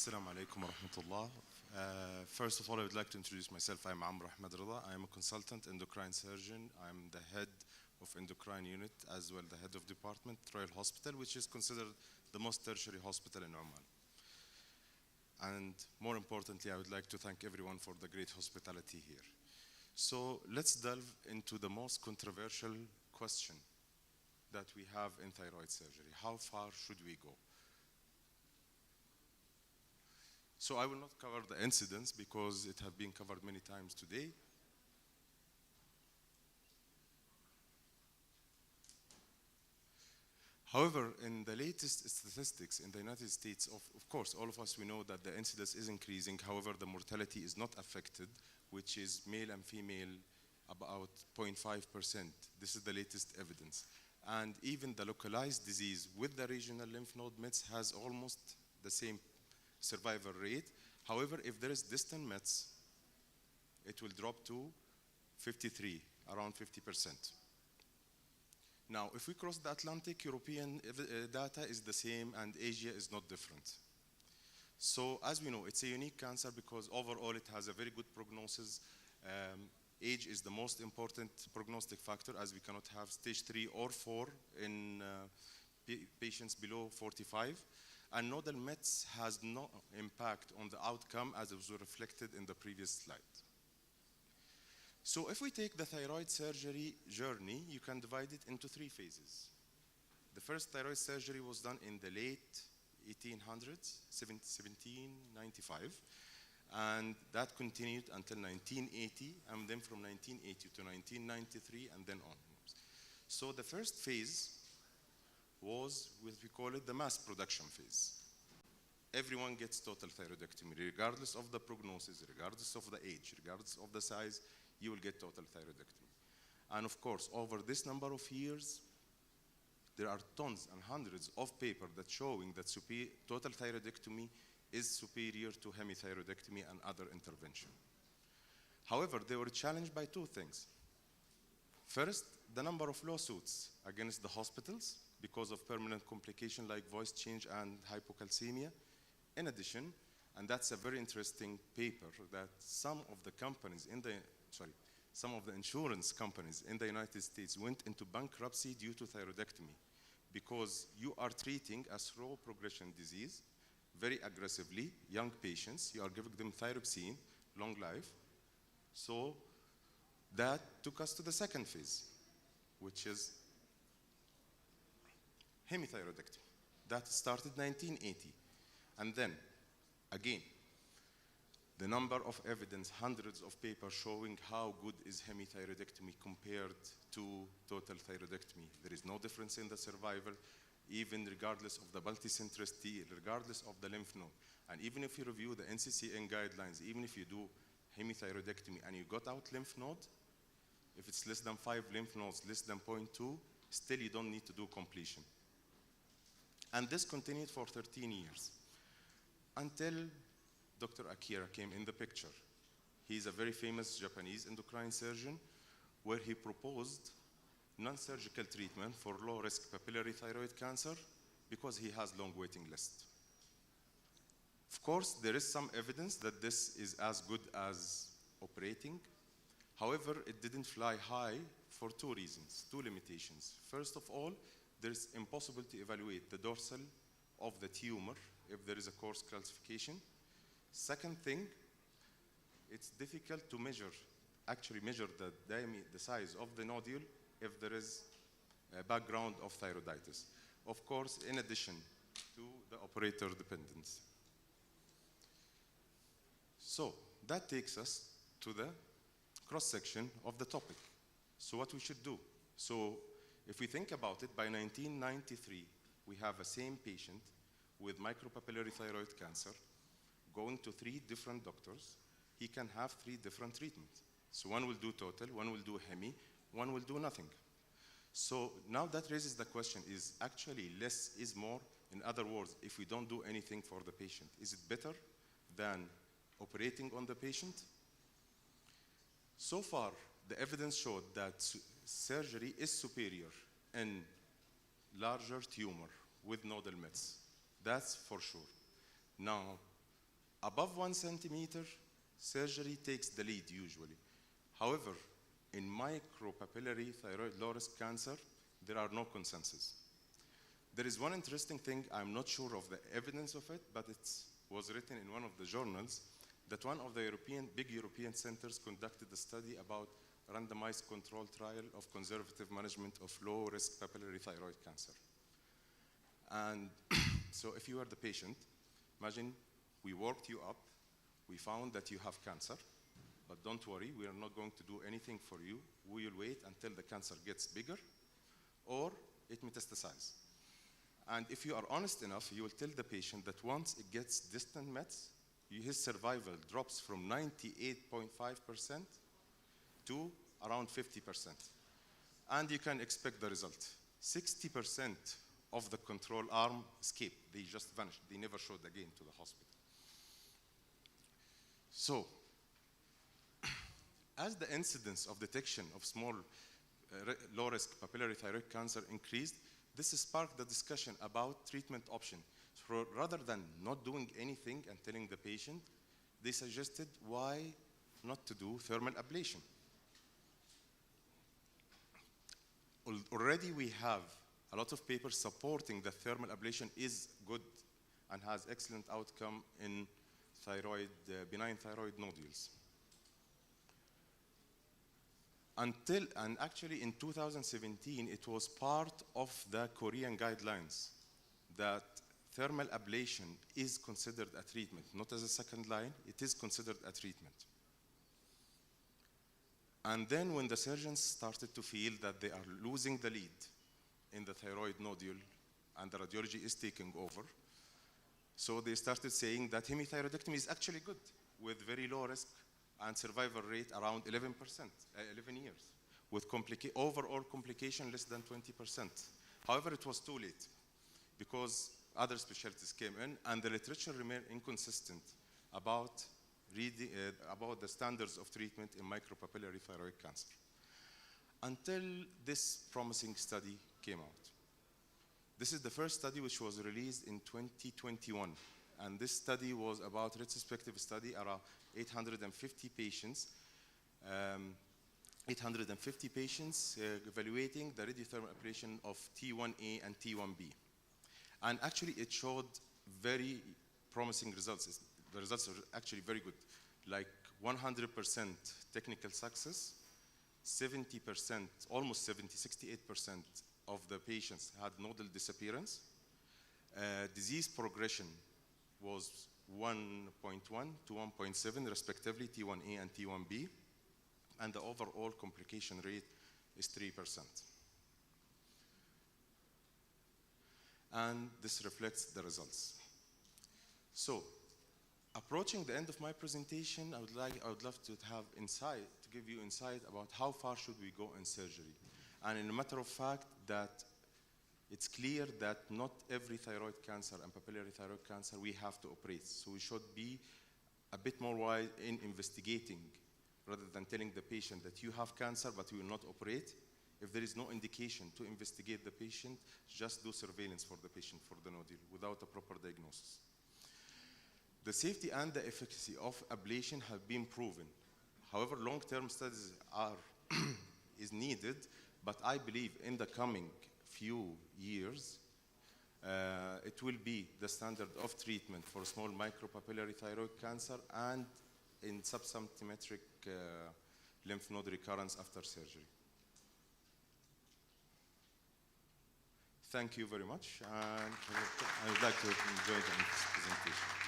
Assalamu alaikum wa rahmatullah. First of all, I would like to introduce myself. I'm Ahmed Redha. I am a consultant endocrine surgeon. I'm the head of endocrine unit as well the head of department, Royal Hospital, which is considered the most tertiary hospital in Oman. And more importantly, I would like to thank everyone for the great hospitality here. So let's delve into the most controversial question that we have in thyroid surgery. How far should we go? So I will not cover the incidents because it has been covered many times today. However, in the latest statistics in the United States, of course, all of us, we know that the incidence is increasing. However, the mortality is not affected, which is male and female about 0.5%. This is the latest evidence. And even the localized disease with the regional lymph node mets has almost the same survival rate. However, if there is distant mets, it will drop to 53, around 50%. Now, if we cross the Atlantic, European data is the same and Asia is not different. So as we know, it's a unique cancer because overall it has a very good prognosis. Age is the most important prognostic factor as we cannot have stage 3 or 4 in patients below 45. And nodal mets has no impact on the outcome as it was reflected in the previous slide. So if we take the thyroid surgery journey, you can divide it into 3 phases. The first thyroid surgery was done in the late 1800s, 1795, and that continued until 1980, and then from 1980 to 1993, and then onwards. So the first phase was what we call it the mass production phase. Everyone gets total thyroidectomy, regardless of the prognosis, regardless of the age, regardless of the size, you will get total thyroidectomy. And of course, over this number of years, there are tons and hundreds of papers that showing that total thyroidectomy is superior to hemithyroidectomy and other intervention. However, they were challenged by 2 things. First, the number of lawsuits against the hospitals because of permanent complication like voice change and hypocalcemia. In addition, and that's a very interesting paper, that some of the insurance companies in the United States went into bankruptcy due to thyroidectomy because you are treating a slow progression disease very aggressively, young patients, you are giving them thyroxine, long life. So that took us to the second phase, which is hemithyroidectomy. That started 1980. And then, again, the number of evidence, hundreds of papers showing how good is hemithyroidectomy compared to total thyroidectomy. There is no difference in the survival, even regardless of the multicentricity, regardless of the lymph node. And even if you review the NCCN guidelines, even if you do hemithyroidectomy and you got out lymph node, if it's less than 5 lymph nodes, less than 0.2, still you don't need to do completion. And this continued for 13 years until Dr. Akira came in the picture. He's a very famous Japanese endocrine surgeon where he proposed non-surgical treatment for low-risk papillary thyroid cancer because he has long waiting list. Of course, there is some evidence that this is as good as operating. However, it didn't fly high for 2 reasons, 2 limitations. First of all, there's impossible to evaluate the dorsal of the tumor if there is a coarse calcification. Second thing, it's difficult to actually measure the size of the nodule if there is a background of thyroiditis. Of course, in addition to the operator dependence. So that takes us to the cross-section of the topic. So what we should do. So if we think about it, by 1993, we have a same patient with micropapillary thyroid cancer going to 3 different doctors. He can have 3 different treatments. So one will do total, one will do hemi, one will do nothing. So now that raises the question, is actually less is more? In other words, if we don't do anything for the patient, is it better than operating on the patient? So far, the evidence showed that surgery is superior in larger tumor with nodal mets. That's for sure. Now, Above 1 centimeter, surgery takes the lead usually. However, in micropapillary thyroid low-risk cancer, there are no consensus. There is one interesting thing, I'm not sure of the evidence of it, but it was written in one of the journals that one of the big European centers conducted a study about randomized controlled trial of conservative management of low-risk papillary thyroid cancer. And so if you are the patient, imagine we worked you up, we found that you have cancer, but don't worry, we are not going to do anything for you. We will wait until the cancer gets bigger or it metastasizes. And if you are honest enough, you will tell the patient that once it gets distant mets, his survival drops from 98.5% to around 50%. And you can expect the result. 60% of the control arm escaped. They just vanished. They never showed again to the hospital. So, as the incidence of detection of small low-risk papillary thyroid cancer increased, this sparked the discussion about treatment option. So rather than not doing anything and telling the patient, they suggested why not to do thermal ablation. Already we have a lot of papers supporting that thermal ablation is good and has excellent outcome in benign thyroid nodules. And actually in 2017, it was part of the Korean guidelines that thermal ablation is considered a treatment, not as a second line, it is considered a treatment. And then when the surgeons started to feel that they are losing the lead in the thyroid nodule and the radiology is taking over, so they started saying that hemithyroidectomy is actually good with very low risk and survival rate around 11 years, with overall complication less than 20%. However, it was too late because other specialties came in and the literature remained inconsistent about the standards of treatment in micropapillary thyroid cancer until this promising study came out. This is the first study which was released in 2021. And this study was about retrospective study around 850 patients. 850 patients evaluating the radiothermal ablation of T1A and T1B. And actually it showed very promising results. The results are actually very good, like 100% technical success, 70%, almost 70, 68% of the patients had nodal disappearance. Disease progression was 1.1 to 1.7 respectively, T1A and T1B, and the overall complication rate is 3%. And this reflects the results. So, approaching the end of my presentation, I would love to have insight, to give you insight about how far should we go in surgery. And in a matter of fact, that it's clear that not every thyroid cancer and papillary thyroid cancer we have to operate. So we should be a bit more wide in investigating rather than telling the patient that you have cancer but we will not operate. If there is no indication to investigate the patient, just do surveillance for the patient for the nodule without a proper diagnosis. The safety and the efficacy of ablation have been proven. However, long-term studies is needed, but I believe in the coming few years, it will be the standard of treatment for small micropapillary thyroid cancer and in subsymptomatic lymph node recurrence after surgery. Thank you very much, and I would like to enjoy the presentation.